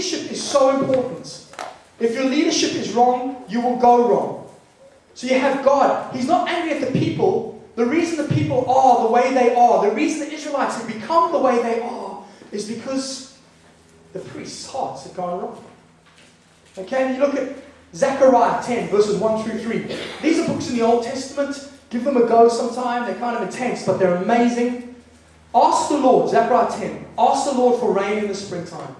leadership is so important. If your leadership is wrong, you will go wrong. So you have God. He's not angry at the people. The reason the people are the way they are, the reason the Israelites have become the way they are, is because the priests' hearts have gone wrong. Okay, and you look at Zechariah 10, verses 1 through 3. These are books in the Old Testament. Give them a go sometime. They're kind of intense, but they're amazing. Ask the Lord, Zechariah 10, ask the Lord for rain in the springtime.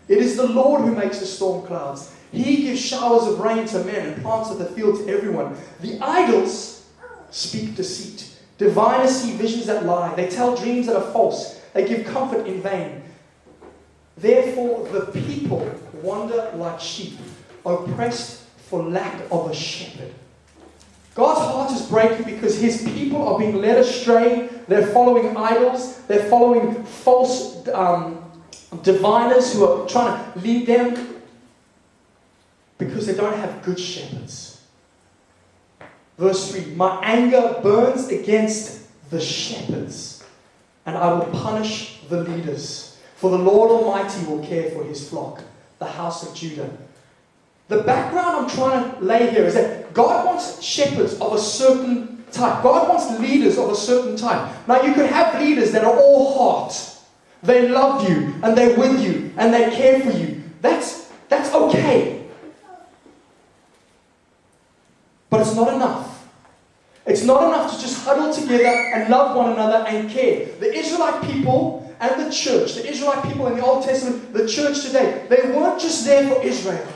It is the Lord who makes the storm clouds. He gives showers of rain to men and plants of the field to everyone. The idols speak deceit. Diviners see visions that lie. They tell dreams that are false. They give comfort in vain. Therefore the people wander like sheep, oppressed for lack of a shepherd. God's heart is breaking because His people are being led astray. They're following idols. They're following false diviners who are trying to lead them because they don't have good shepherds. Verse 3, my anger burns against the shepherds, and I will punish the leaders. For the Lord Almighty will care for His flock, the house of Judah. The background I'm trying to lay here is that God wants shepherds of a certain type. God wants leaders of a certain type. Now you can have leaders that are all heart. They love you, and they're with you, and they care for you. That's okay. But it's not enough. It's not enough to just huddle together and love one another and care. The Israelite people and the church, the Israelite people in the Old Testament, the church today, they weren't just there for Israel.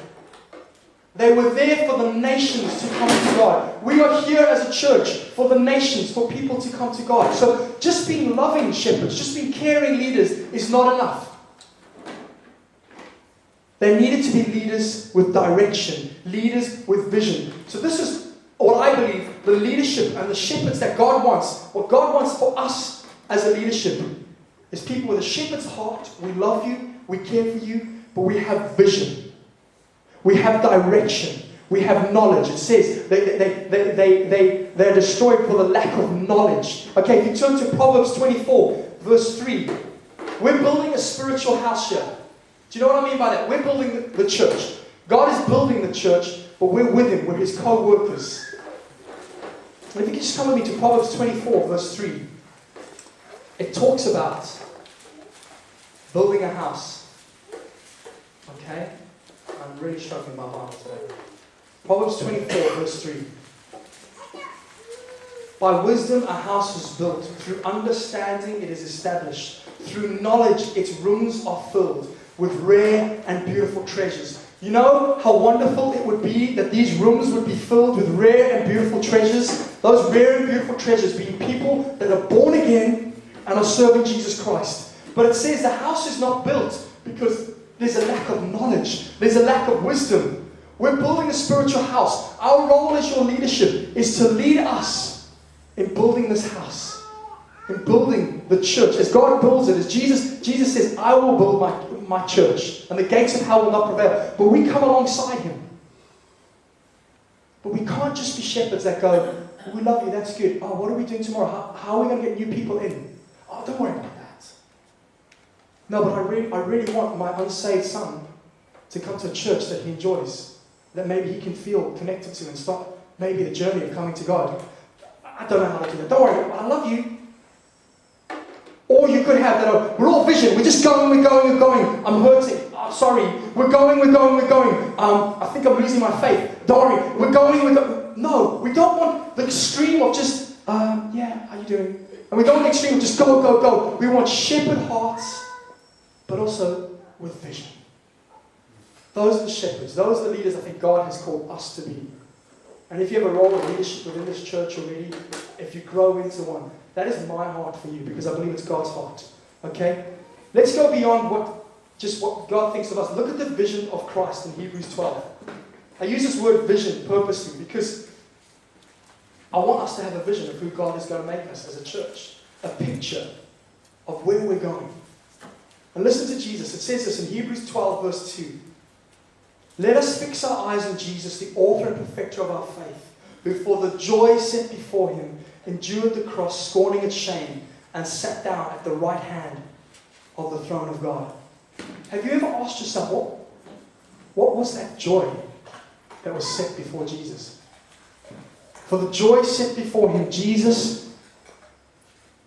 They were there for the nations to come to God. We are here as a church for the nations, for people to come to God. So just being loving shepherds, just being caring leaders is not enough. They needed to be leaders with direction, leaders with vision. So this is what I believe, the leadership and the shepherds that God wants. What God wants for us as a leadership is people with a shepherd's heart. We love you, we care for you, but we have vision. We have direction. We have knowledge. It says they're destroyed for the lack of knowledge. Okay, if you turn to Proverbs 24, verse 3. We're building a spiritual house here. Do you know what I mean by that? We're building the church. God is building the church, but we're with Him. We're His co-workers. And if you can just come with me to Proverbs 24, verse 3. It talks about building a house. Okay? I'm really struggling my heart today. Proverbs 24, verse 3. By wisdom a house is built. Through understanding it is established. Through knowledge its rooms are filled with rare and beautiful treasures. You know how wonderful it would be that these rooms would be filled with rare and beautiful treasures? Those rare and beautiful treasures being people that are born again and are serving Jesus Christ. But it says the house is not built because there's a lack of knowledge. There's a lack of wisdom. We're building a spiritual house. Our role as your leadership is to lead us in building this house. In building the church. As God builds it, as Jesus says, I will build my church. And the gates of hell will not prevail. But we come alongside Him. But we can't just be shepherds that go, oh, we love you, that's good. Oh, what are we doing tomorrow? How are we going to get new people in? Oh, don't worry about that. No, but I really want my unsaved son to come to a church that he enjoys, that maybe he can feel connected to and start maybe the journey of coming to God. I don't know how to do that. Don't worry, I love you. Or you could have that, we're all vision, we're just going, we're going. I'm hurting. I'm sorry. We're going. I think I'm losing my faith. Don't worry, we're going. No, we don't want the extreme of just, yeah, how you doing? And we don't want the extreme of just go. We want shepherd hearts, but also with vision. Those are the shepherds. Those are the leaders I think God has called us to be. And if you have a role of leadership within this church already, if you grow into one, that is my heart for you because I believe it's God's heart. Okay? Let's go beyond what God thinks of us. Look at the vision of Christ in Hebrews 12. I use this word vision purposely because I want us to have a vision of who God is going to make us as a church. A picture of where we're going. And listen to Jesus. It says this in Hebrews 12 verse 2. Let us fix our eyes on Jesus, the author and perfecter of our faith, who for the joy set before Him endured the cross, scorning its shame, and sat down at the right hand of the throne of God. Have you ever asked yourself, what was that joy that was set before Jesus? For the joy set before him, Jesus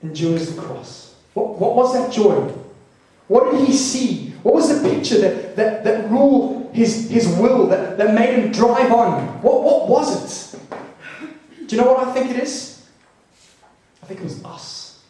endures the cross. What was that joy? What did he see? What was the picture that ruled his will, that made him drive on? What was it? Do you know what I think it is? I think it was us.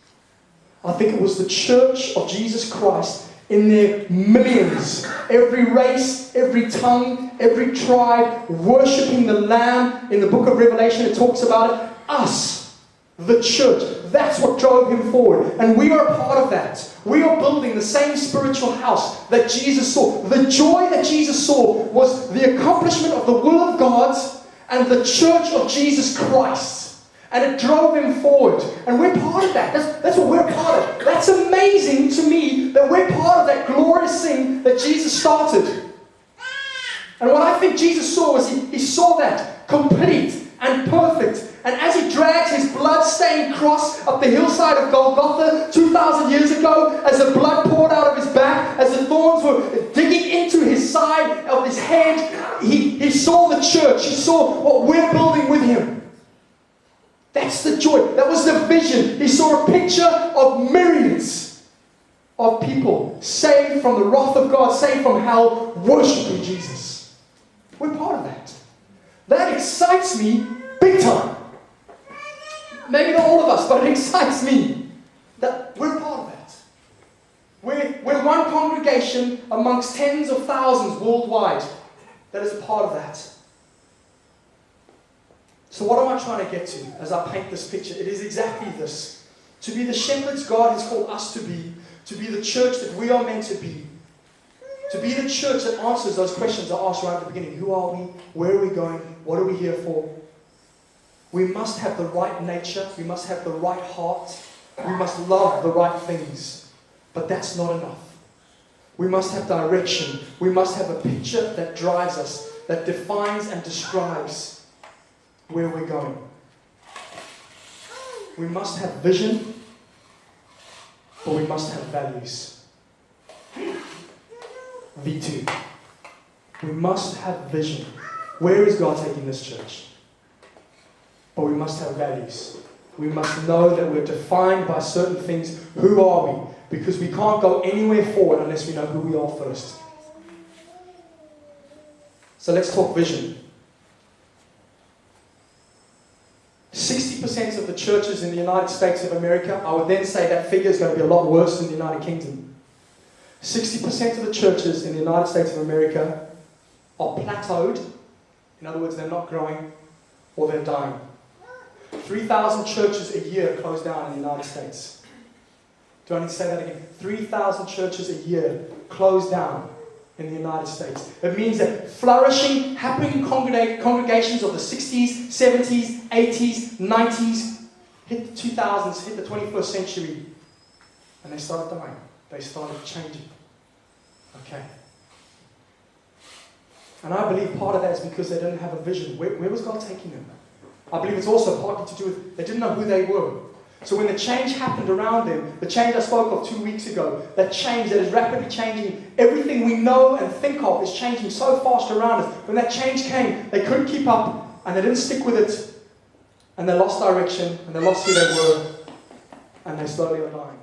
I think it was the church of Jesus Christ in their millions. Every race, every tongue, every tribe, worshipping the Lamb. In the book of Revelation it talks about it. Us, the church. That's what drove him forward. And we are a part of that. We are building the same spiritual house that Jesus saw. The joy that Jesus saw was the accomplishment of the will of God and the church of Jesus Christ. And it drove him forward. And we're part of that. That's what we're part of. That's amazing to me that we're part of that glorious thing that Jesus started. And what I think Jesus saw was he saw that complete and perfect. And as he dragged his blood-stained cross up the hillside of Golgotha 2,000 years ago, as the blood poured out of his back, as the thorns were digging into his side of his head, he saw the church. He saw what we're building with him. That's the joy. That was the vision. He saw a picture of myriads of people saved from the wrath of God, saved from hell, worshipping Jesus. We're part of that. That excites me big time. Maybe not all of us, but it excites me that we're part of that. We're one congregation amongst tens of thousands worldwide that is a part of that. So what am I trying to get to as I paint this picture? It is exactly this. To be the shepherds God has called us to be the church that we are meant to be the church that answers those questions I asked right at the beginning. Who are we? Where are we going? What are we here for? We must have the right nature. We must have the right heart. We must love the right things. But that's not enough. We must have direction. We must have a picture that drives us, that defines and describes where we're going. We must have vision, but we must have values. V2. We must have vision. Where is God taking this church? But we must have values. We must know that we're defined by certain things. Who are we? Because we can't go anywhere forward unless we know who we are first. So let's talk vision. 60% of the churches in the United States of America, I would then say that figure is going to be a lot worse in the United Kingdom. 60% of the churches in the United States of America are plateaued. In other words, they're not growing or they're dying. 3,000 churches a year close down in the United States. Do I need to say that again? 3,000 churches a year close down in the United States. It means that flourishing, happening congregations of the 60s, 70s, 80s, 90s, hit the 2000s, hit the 21st century, and they started dying. They started changing. Okay. And I believe part of that is because they didn't have a vision. Where was God taking them? I believe it's also partly to do with they didn't know who they were. So when the change happened around them, the change I spoke of 2 weeks ago, that change that is rapidly changing, everything we know and think of is changing so fast around us. When that change came, they couldn't keep up and they didn't stick with it. And they lost direction and they lost who they were and they slowly are dying.